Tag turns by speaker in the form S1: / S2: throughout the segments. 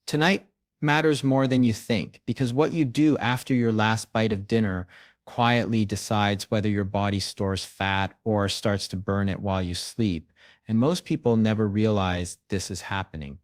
S1: Tonight matters more than you think because what you do after your last bite of dinner quietly decides whether your body stores fat or starts to burn it while you sleep. And most people never realize this is happening.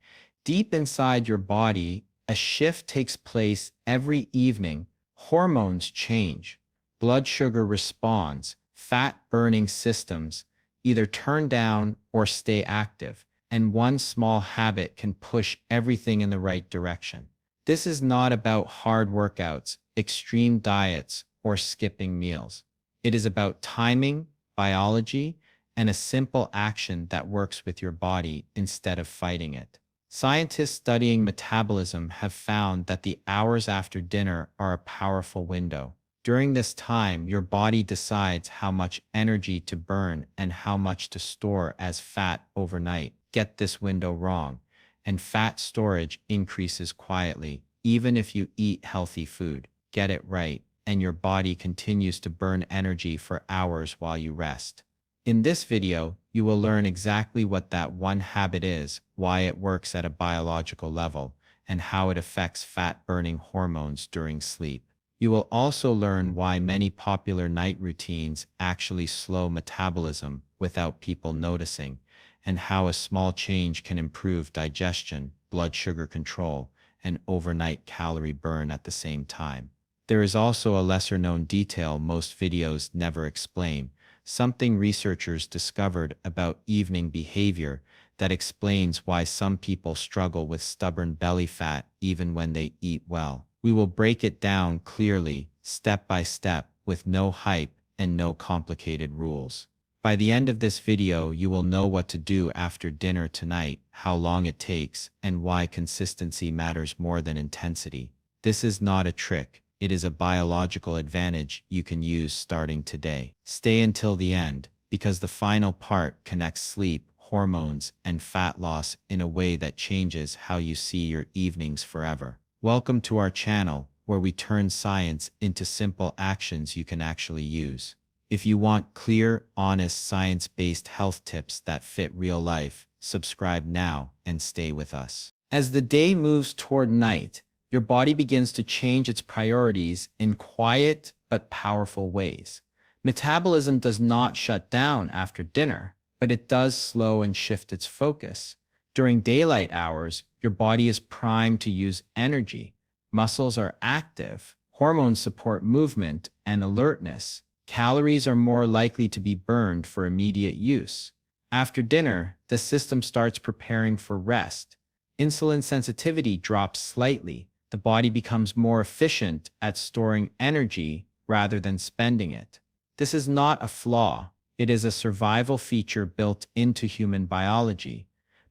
S1: Deep inside your body, a shift takes place every evening. Hormones change, blood sugar responds, fat burning systems either turn down or stay active, and one small habit can push everything in the right direction. This is not about hard workouts, extreme diets, or skipping meals. It is about timing, biology, and a simple action that works with your body instead of fighting it. Scientists studying metabolism have found that the hours after dinner are a powerful window. During this time, your body decides how much energy to burn and how much to store as fat overnight. Get this window wrong, and fat storage increases quietly, even if you eat healthy food. Get it right, and your body continues to burn energy for hours while you rest. In this video, you will learn exactly what that one habit is, why it works at a biological level, and how it affects fat-burning hormones during sleep. You will also learn why many popular night routines actually slow metabolism without people noticing, and how a small change can improve digestion, blood sugar control, and overnight calorie burn at the same time. There is also a lesser-known detail most videos never explain, something researchers discovered about evening behavior that explains why some people struggle with stubborn belly fat even when they eat well. We will break it down clearly, step by step, with no hype and no complicated rules. By the end of this video, you will know what to do after dinner tonight, how long it takes, and why consistency matters more than intensity. This is not a trick. It is a biological advantage you can use starting today. Stay until the end, because the final part connects sleep, hormones, and fat loss in a way that changes how you see your evenings forever. Welcome to our channel, where we turn science into simple actions you can actually use. If you want clear, honest, science-based health tips that fit real life, subscribe now and stay with us. As the day moves toward night, your body begins to change its priorities in quiet but powerful ways. Metabolism does not shut down after dinner, but it does slow and shift its focus. During daylight hours, your body is primed to use energy. Muscles are active, hormones support movement and alertness. Calories are more likely to be burned for immediate use. After dinner, the system starts preparing for rest. Insulin sensitivity drops slightly. The body becomes more efficient at storing energy rather than spending it. This is not a flaw. It is a survival feature built into human biology.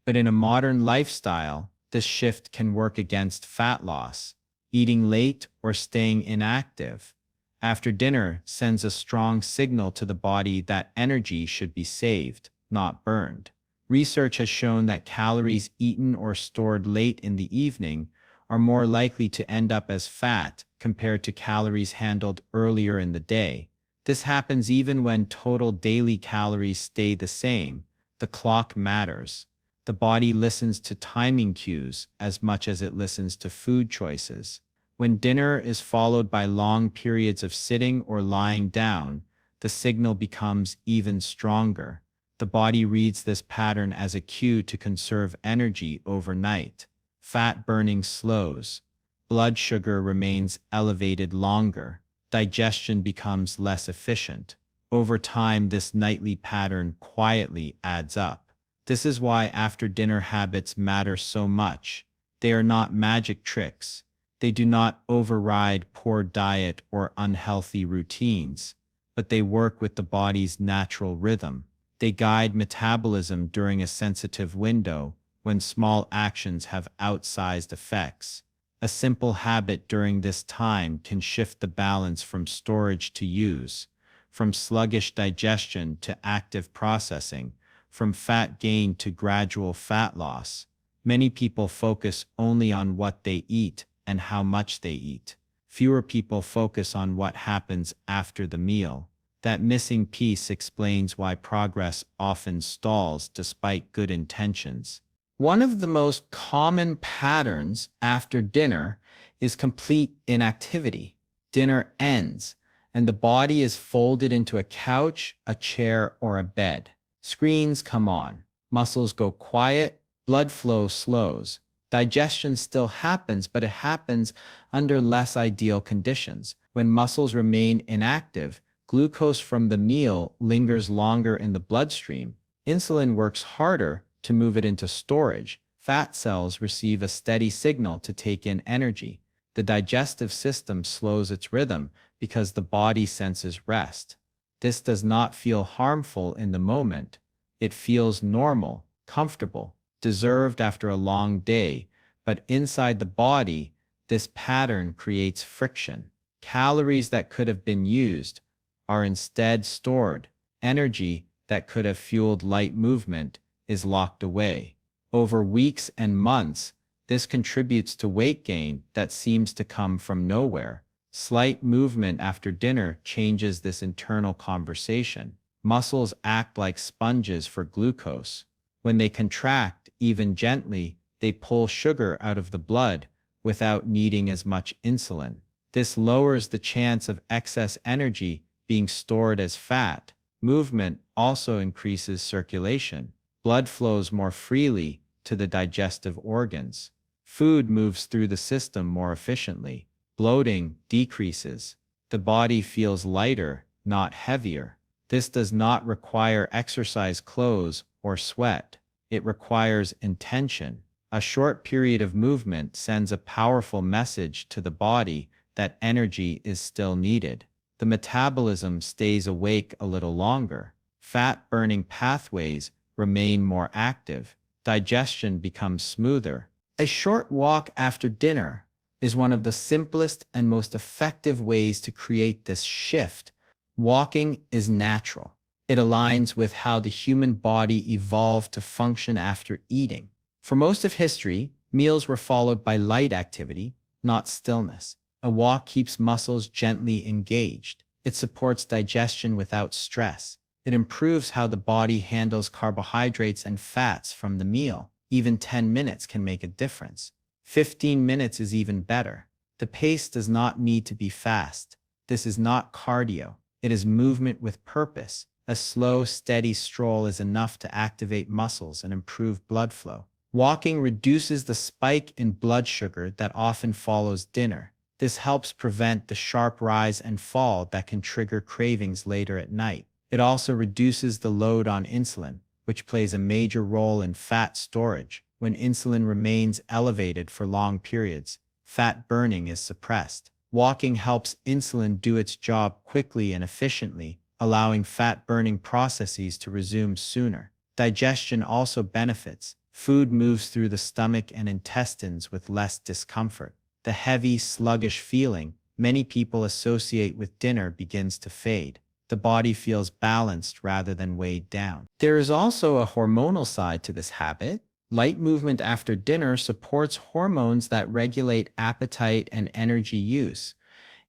S1: But in a modern lifestyle, this shift can work against fat loss. Eating late or staying inactive after dinner sends a strong signal to the body that energy should be saved, not burned. Research has shown that calories eaten or stored late in the evening are more likely to end up as fat compared to calories handled earlier in the day. This happens even when total daily calories stay the same. The clock matters. The body listens to timing cues as much as it listens to food choices. When dinner is followed by long periods of sitting or lying down, the signal becomes even stronger. The body reads this pattern as a cue to conserve energy overnight. Fat burning slows. Blood sugar remains elevated longer. Digestion becomes less efficient. Over time, this nightly pattern quietly adds up. This is why after-dinner habits matter so much. They are not magic tricks. They do not override poor diet or unhealthy routines, but they work with the body's natural rhythm. They guide metabolism during a sensitive window when small actions have outsized effects. A simple habit during this time can shift the balance from storage to use, from sluggish digestion to active processing, from fat gain to gradual fat loss. Many people focus only on what they eat and how much they eat. Fewer people focus on what happens after the meal. That missing piece explains why progress often stalls despite good intentions. One of the most common patterns after dinner is complete inactivity. Dinner ends, and the body is folded into a couch, a chair, or a bed. Screens come on, muscles go quiet, blood flow slows. Digestion still happens, but it happens under less ideal conditions. When muscles remain inactive, glucose from the meal lingers longer in the bloodstream. Insulin works harder to move it into storage. Fat cells receive a steady signal to take in energy. The digestive system slows its rhythm because the body senses rest. This does not feel harmful in the moment. It feels normal, comfortable, deserved after a long day, but inside the body, this pattern creates friction. Calories that could have been used are instead stored. Energy that could have fueled light movement is locked away. Over weeks and months, this contributes to weight gain that seems to come from nowhere. Slight movement after dinner changes this internal conversation. Muscles act like sponges for glucose. When they contract, even gently, they pull sugar out of the blood without needing as much insulin. This lowers the chance of excess energy being stored as fat. Movement also increases circulation. Blood flows more freely to the digestive organs. Food moves through the system more efficiently. Bloating decreases. The body feels lighter, not heavier. This does not require exercise clothes or sweat. It requires intention. A short period of movement sends a powerful message to the body that energy is still needed. The metabolism stays awake a little longer. Fat-burning pathways remain more active. Digestion becomes smoother. A short walk after dinner is one of the simplest and most effective ways to create this shift. Walking is natural. It aligns with how the human body evolved to function after eating. For most of history, meals were followed by light activity, not stillness. A walk keeps muscles gently engaged. It supports digestion without stress. It improves how the body handles carbohydrates and fats from the meal. Even 10 minutes can make a difference. 15 minutes is even better. The pace does not need to be fast. This is not cardio. It is movement with purpose. A slow, steady stroll is enough to activate muscles and improve blood flow. Walking reduces the spike in blood sugar that often follows dinner. This helps prevent the sharp rise and fall that can trigger cravings later at night. It also reduces the load on insulin, which plays a major role in fat storage. When insulin remains elevated for long periods, fat burning is suppressed. Walking helps insulin do its job quickly and efficiently, allowing fat-burning processes to resume sooner. Digestion also benefits. Food moves through the stomach and intestines with less discomfort. The heavy, sluggish feeling many people associate with dinner begins to fade. The body feels balanced rather than weighed down. There is also a hormonal side to this habit. Light movement after dinner supports hormones that regulate appetite and energy use.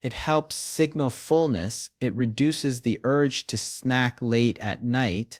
S1: It helps signal fullness. It reduces the urge to snack late at night.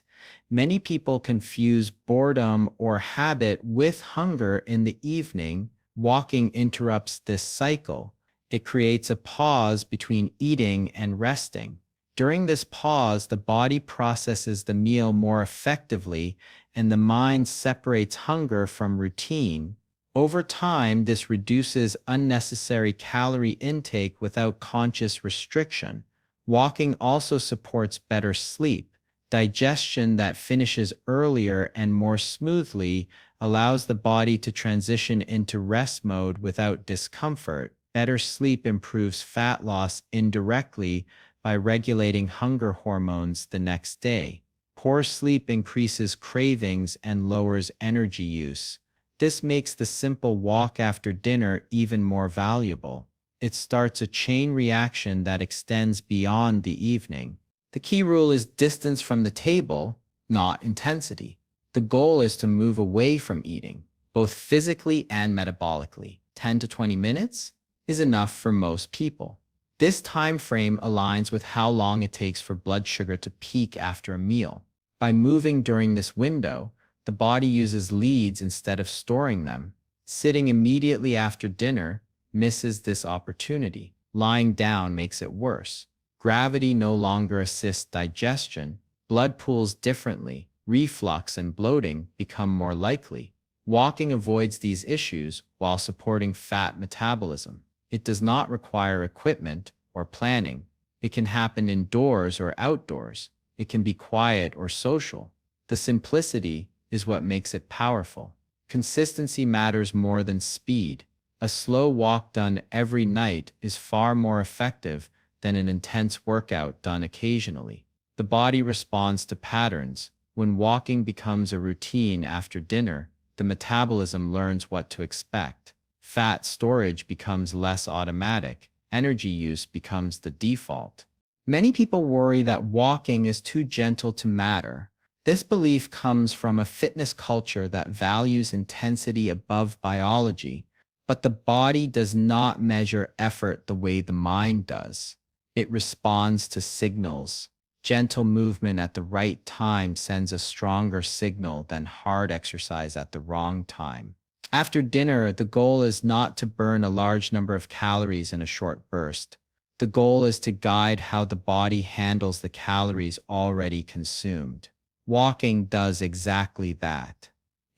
S1: Many people confuse boredom or habit with hunger in the evening. Walking interrupts this cycle. It creates a pause between eating and resting. During this pause, the body processes the meal more effectively, and the mind separates hunger from routine. Over time, this reduces unnecessary calorie intake without conscious restriction. Walking also supports better sleep. Digestion that finishes earlier and more smoothly allows the body to transition into rest mode without discomfort. Better sleep improves fat loss indirectly by regulating hunger hormones the next day. Poor sleep increases cravings and lowers energy use. This makes the simple walk after dinner even more valuable. It starts a chain reaction that extends beyond the evening. The key rule is distance from the table, not intensity. The goal is to move away from eating, both physically and metabolically. 10 to 20 minutes is enough for most people. This time frame aligns with how long it takes for blood sugar to peak after a meal. By moving during this window, The body uses leads instead of storing them. Sitting immediately after dinner misses this opportunity. Lying down makes it worse. Gravity no longer assists digestion. Blood pools differently. Reflux and bloating become more likely. Walking avoids these issues while supporting fat metabolism. It does not require equipment or planning. It can happen indoors or outdoors. It can be quiet or social. The simplicity is what makes it powerful. Consistency matters more than speed. A slow walk done every night is far more effective than an intense workout done occasionally. The body responds to patterns. When walking becomes a routine after dinner, the metabolism learns what to expect. Fat storage becomes less automatic. Energy use becomes the default. Many people worry that walking is too gentle to matter. This belief comes from a fitness culture that values intensity above biology, but the body does not measure effort the way the mind does. It responds to signals. Gentle movement at the right time sends a stronger signal than hard exercise at the wrong time. After dinner, the goal is not to burn a large number of calories in a short burst. The goal is to guide how the body handles the calories already consumed. Walking does exactly that.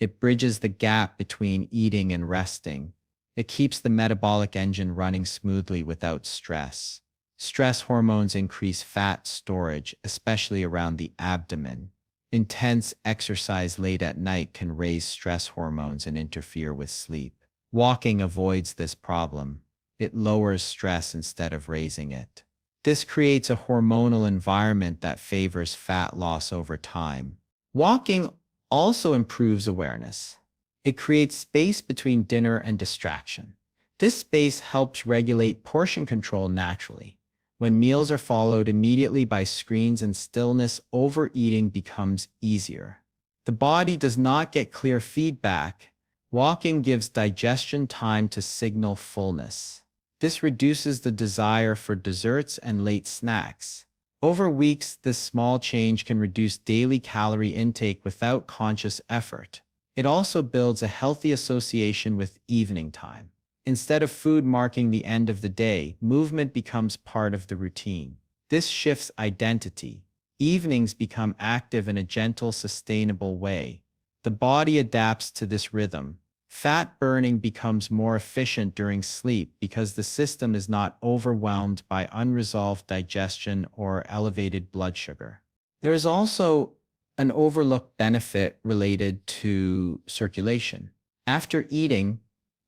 S1: It bridges the gap between eating and resting. It keeps the metabolic engine running smoothly without stress. Stress hormones increase fat storage, especially around the abdomen. Intense exercise late at night can raise stress hormones and interfere with sleep. Walking avoids this problem. It lowers stress instead of raising it. This creates a hormonal environment that favors fat loss over time. Walking also improves awareness. It creates space between dinner and distraction. This space helps regulate portion control naturally. When meals are followed immediately by screens and stillness, overeating becomes easier. The body does not get clear feedback. Walking gives digestion time to signal fullness. This reduces the desire for desserts and late snacks. Over weeks, this small change can reduce daily calorie intake without conscious effort. It also builds a healthy association with evening time. Instead of food marking the end of the day, movement becomes part of the routine. This shifts identity. Evenings become active in a gentle, sustainable way. The body adapts to this rhythm. Fat burning becomes more efficient during sleep because the system is not overwhelmed by unresolved digestion or elevated blood sugar. There is also an overlooked benefit related to circulation. After eating,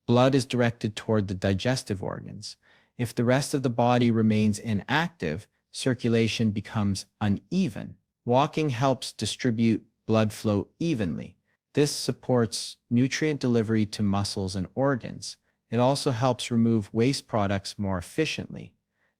S1: blood is directed toward the digestive organs. If the rest of the body remains inactive, circulation becomes uneven. Walking helps distribute blood flow evenly. This supports nutrient delivery to muscles and organs. It also helps remove waste products more efficiently.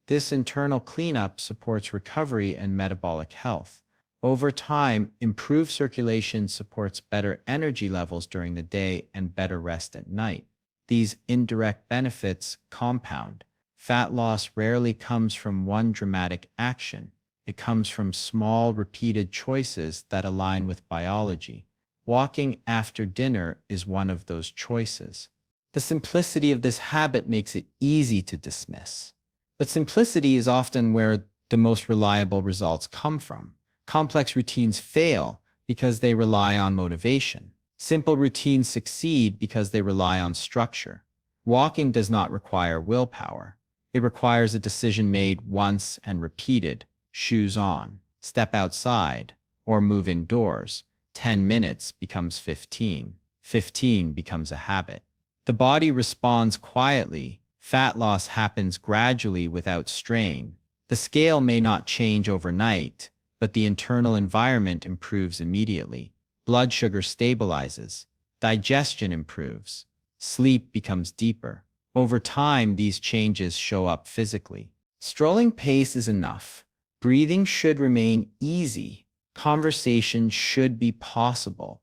S1: This internal cleanup supports recovery and metabolic health. Over time, improved circulation supports better energy levels during the day and better rest at night. These indirect benefits compound. Fat loss rarely comes from one dramatic action. It comes from small, repeated choices that align with biology. Walking after dinner is one of those choices. The simplicity of this habit makes it easy to dismiss. But simplicity is often where the most reliable results come from. Complex routines fail because they rely on motivation. Simple routines succeed because they rely on structure. Walking does not require willpower. It requires a decision made once and repeated. Shoes on, step outside, or move indoors. 10 minutes becomes 15. 15 becomes a habit. The body responds quietly. Fat loss happens gradually without strain. The scale may not change overnight, but the internal environment improves immediately. Blood sugar stabilizes. Digestion improves. Sleep becomes deeper. Over time, these changes show up physically. Strolling pace is enough. Breathing should remain easy. Conversation should be possible.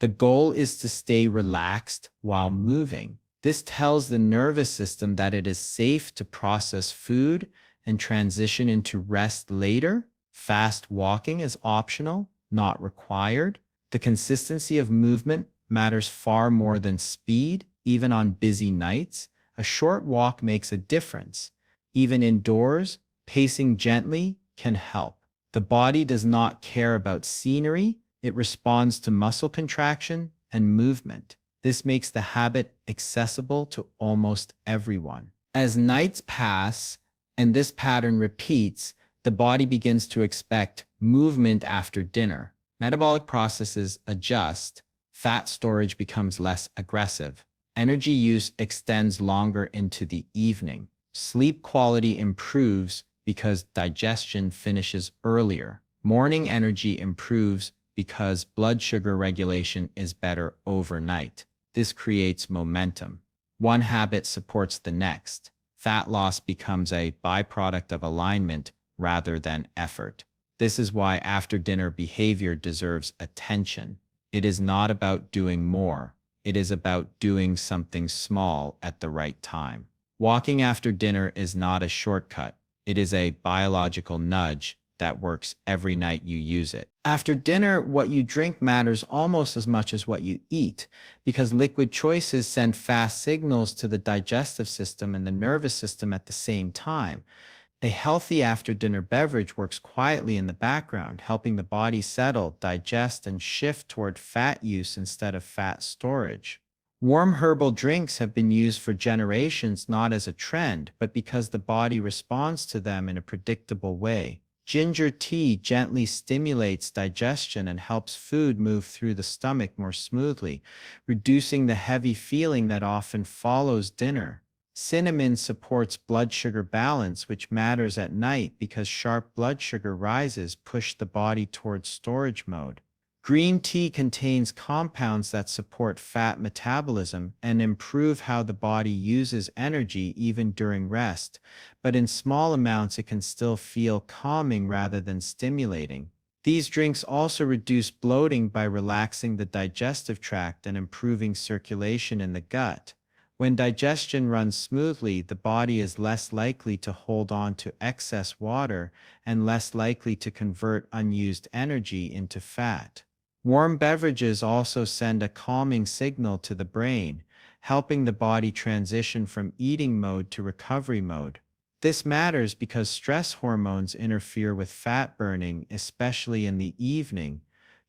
S1: The goal is to stay relaxed while moving. This tells the nervous system that it is safe to process food and transition into rest later. Fast walking is optional, not required. The consistency of movement matters far more than speed, even on busy nights. A short walk makes a difference. Even indoors, pacing gently can help. The body does not care about scenery, it responds to muscle contraction and movement. This makes the habit accessible to almost everyone. As nights pass and this pattern repeats, the body begins to expect movement after dinner. Metabolic processes adjust, fat storage becomes less aggressive, energy use extends longer into the evening, sleep quality improves because digestion finishes earlier, morning energy improves because blood sugar regulation is better overnight. This creates momentum. One habit supports the next. Fat loss becomes a byproduct of alignment rather than effort. This is why after-dinner behavior deserves attention. It is not about doing more. It is about doing something small at the right time. Walking after dinner is not a shortcut. It is a biological nudge that works every night you use it. After dinner, what you drink matters almost as much as what you eat, because liquid choices send fast signals to the digestive system and the nervous system at the same time. A healthy after-dinner beverage works quietly in the background, helping the body settle, digest, and shift toward fat use instead of fat storage. Warm herbal drinks have been used for generations not as a trend, but because the body responds to them in a predictable way. Ginger tea gently stimulates digestion and helps food move through the stomach more smoothly, reducing the heavy feeling that often follows dinner. Cinnamon supports blood sugar balance, which matters at night because sharp blood sugar rises push the body towards storage mode. Green tea contains compounds that support fat metabolism and improve how the body uses energy even during rest, but in small amounts it can still feel calming rather than stimulating. These drinks also reduce bloating by relaxing the digestive tract and improving circulation in the gut. When digestion runs smoothly, the body is less likely to hold on to excess water and less likely to convert unused energy into fat. Warm beverages also send a calming signal to the brain, helping the body transition from eating mode to recovery mode. This matters because stress hormones interfere with fat burning, especially in the evening.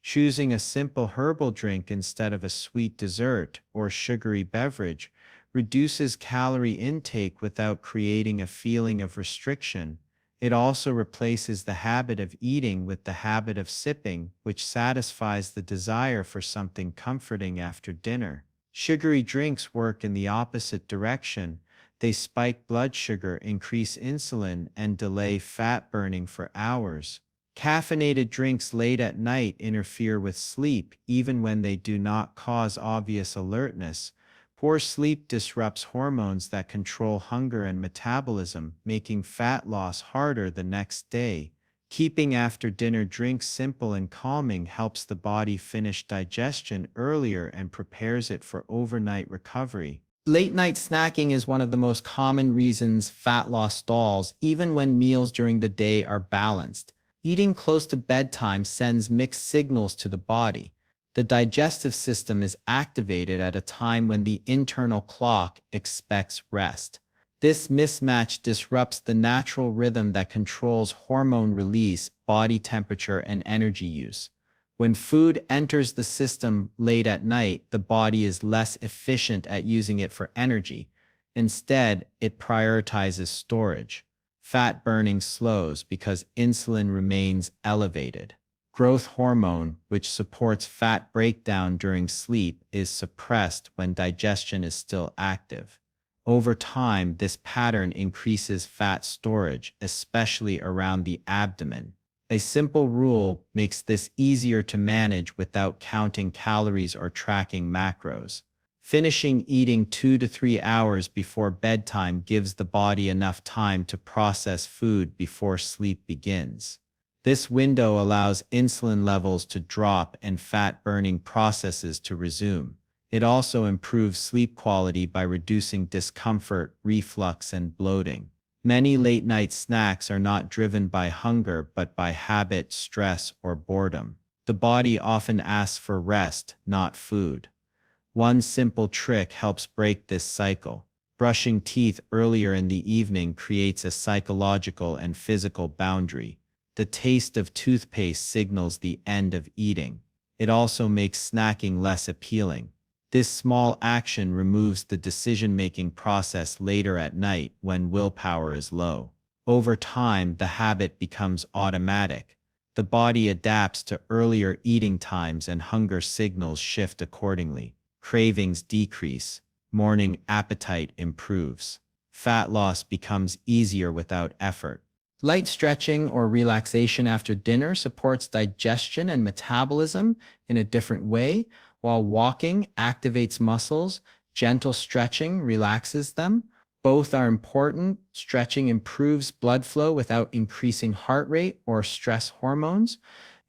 S1: Choosing a simple herbal drink instead of a sweet dessert or sugary beverage reduces calorie intake without creating a feeling of restriction. It also replaces the habit of eating with the habit of sipping, which satisfies the desire for something comforting after dinner. Sugary drinks work in the opposite direction. They spike blood sugar, increase insulin, and delay fat burning for hours. Caffeinated drinks late at night interfere with sleep, even when they do not cause obvious alertness. Poor sleep disrupts hormones that control hunger and metabolism, making fat loss harder the next day. Keeping after-dinner drinks simple and calming helps the body finish digestion earlier and prepares it for overnight recovery. Late-night snacking is one of the most common reasons fat loss stalls, even when meals during the day are balanced. Eating close to bedtime sends mixed signals to the body. The digestive system is activated at a time when the internal clock expects rest. This mismatch disrupts the natural rhythm that controls hormone release, body temperature, and energy use. When food enters the system late at night, the body is less efficient at using it for energy. Instead, it prioritizes storage. Fat burning slows because insulin remains elevated. Growth hormone, which supports fat breakdown during sleep, is suppressed when digestion is still active. Over time, this pattern increases fat storage, especially around the abdomen. A simple rule makes this easier to manage without counting calories or tracking macros. Finishing eating 2 to 3 hours before bedtime gives the body enough time to process food before sleep begins. This window allows insulin levels to drop and fat-burning processes to resume. It also improves sleep quality by reducing discomfort, reflux, and bloating. Many late-night snacks are not driven by hunger but by habit, stress, or boredom. The body often asks for rest, not food. One simple trick helps break this cycle. Brushing teeth earlier in the evening creates a psychological and physical boundary. The taste of toothpaste signals the end of eating. It also makes snacking less appealing. This small action removes the decision-making process later at night when willpower is low. Over time, the habit becomes automatic. The body adapts to earlier eating times and hunger signals shift accordingly. Cravings decrease. Morning appetite improves. Fat loss becomes easier without effort. Light stretching or relaxation after dinner supports digestion and metabolism in a different way, while walking activates muscles. Gentle stretching relaxes them. Both are important. Stretching improves blood flow without increasing heart rate or stress hormones.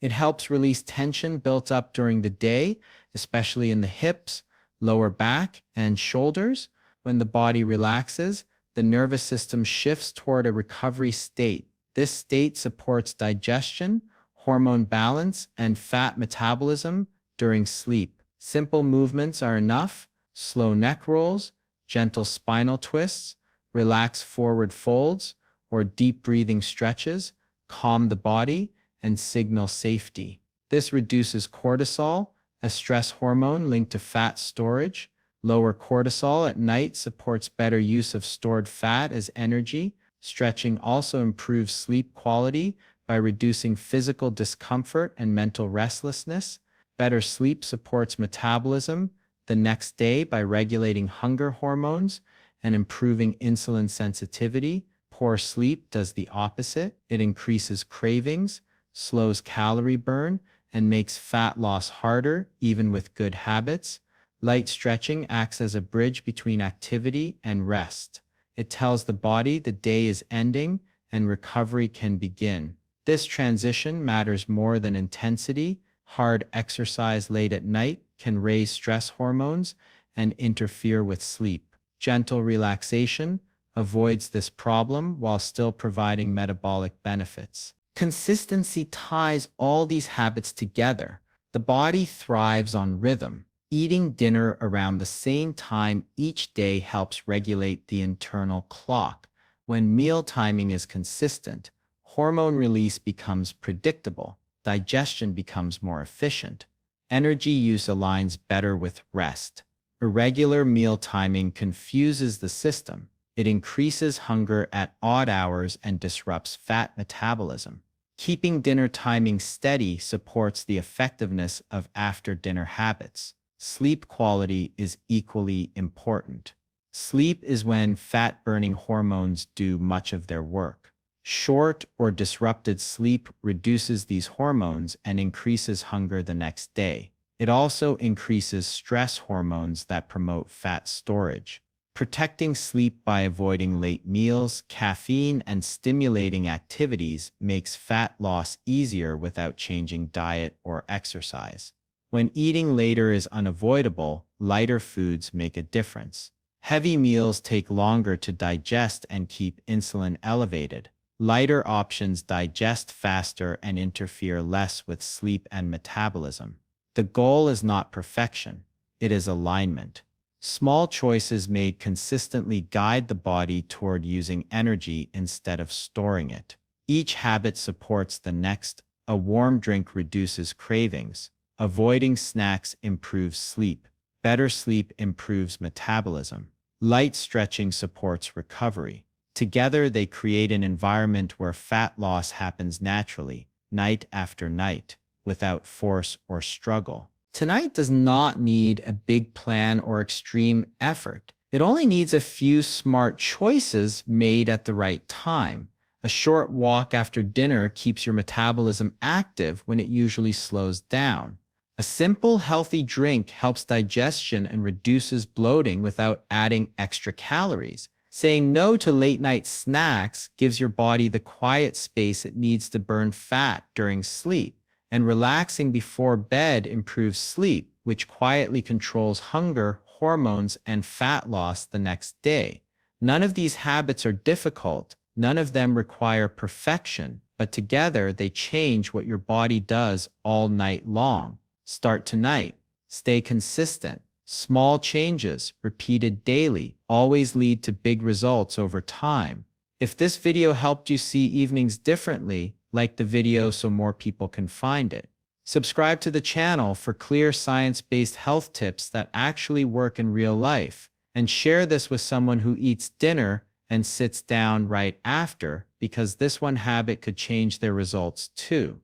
S1: It helps release tension built up during the day, especially in the hips, lower back, and shoulders. When the body relaxes, the nervous system shifts toward a recovery state. This state supports digestion, hormone balance, and fat metabolism during sleep. Simple movements are enough. Slow neck rolls, gentle spinal twists, relaxed forward folds, or deep breathing stretches calm the body and signal safety. This reduces cortisol, a stress hormone linked to fat storage. Lower cortisol at night supports better use of stored fat as energy. Stretching also improves sleep quality by reducing physical discomfort and mental restlessness. Better sleep supports metabolism the next day by regulating hunger hormones and improving insulin sensitivity. Poor sleep does the opposite. It increases cravings, slows calorie burn, and makes fat loss harder, even with good habits. Light stretching acts as a bridge between activity and rest. It tells the body the day is ending and recovery can begin. This transition matters more than intensity. Hard exercise late at night can raise stress hormones and interfere with sleep. Gentle relaxation avoids this problem while still providing metabolic benefits. Consistency ties all these habits together. The body thrives on rhythm. Eating dinner around the same time each day helps regulate the internal clock. When meal timing is consistent, hormone release becomes predictable, digestion becomes more efficient, energy use aligns better with rest. Irregular meal timing confuses the system. It increases hunger at odd hours and disrupts fat metabolism. Keeping dinner timing steady supports the effectiveness of after-dinner habits. Sleep quality is equally important. Sleep is when fat-burning hormones do much of their work. Short or disrupted sleep reduces these hormones and increases hunger the next day. It also increases stress hormones that promote fat storage. Protecting sleep by avoiding late meals, caffeine, and stimulating activities makes fat loss easier without changing diet or exercise. When eating later is unavoidable, lighter foods make a difference. Heavy meals take longer to digest and keep insulin elevated. Lighter options digest faster and interfere less with sleep and metabolism. The goal is not perfection, it is alignment. Small choices made consistently guide the body toward using energy instead of storing it. Each habit supports the next. A warm drink reduces cravings. Avoiding snacks improves sleep. Better sleep improves metabolism. Light stretching supports recovery. Together, they create an environment where fat loss happens naturally, night after night, without force or struggle. Tonight does not need a big plan or extreme effort. It only needs a few smart choices made at the right time. A short walk after dinner keeps your metabolism active when it usually slows down. A simple, healthy drink helps digestion and reduces bloating without adding extra calories. Saying no to late-night snacks gives your body the quiet space it needs to burn fat during sleep. And relaxing before bed improves sleep, which quietly controls hunger, hormones, and fat loss the next day. None of these habits are difficult. None of them require perfection. but together they change what your body does all night long. Start tonight. Stay consistent. Small changes, repeated daily, always lead to big results over time. If this video helped you see evenings differently, like the video so more people can find it. Subscribe to the channel for clear science-based health tips that actually work in real life. And share this with someone who eats dinner and sits down right after, because this one habit could change their results too.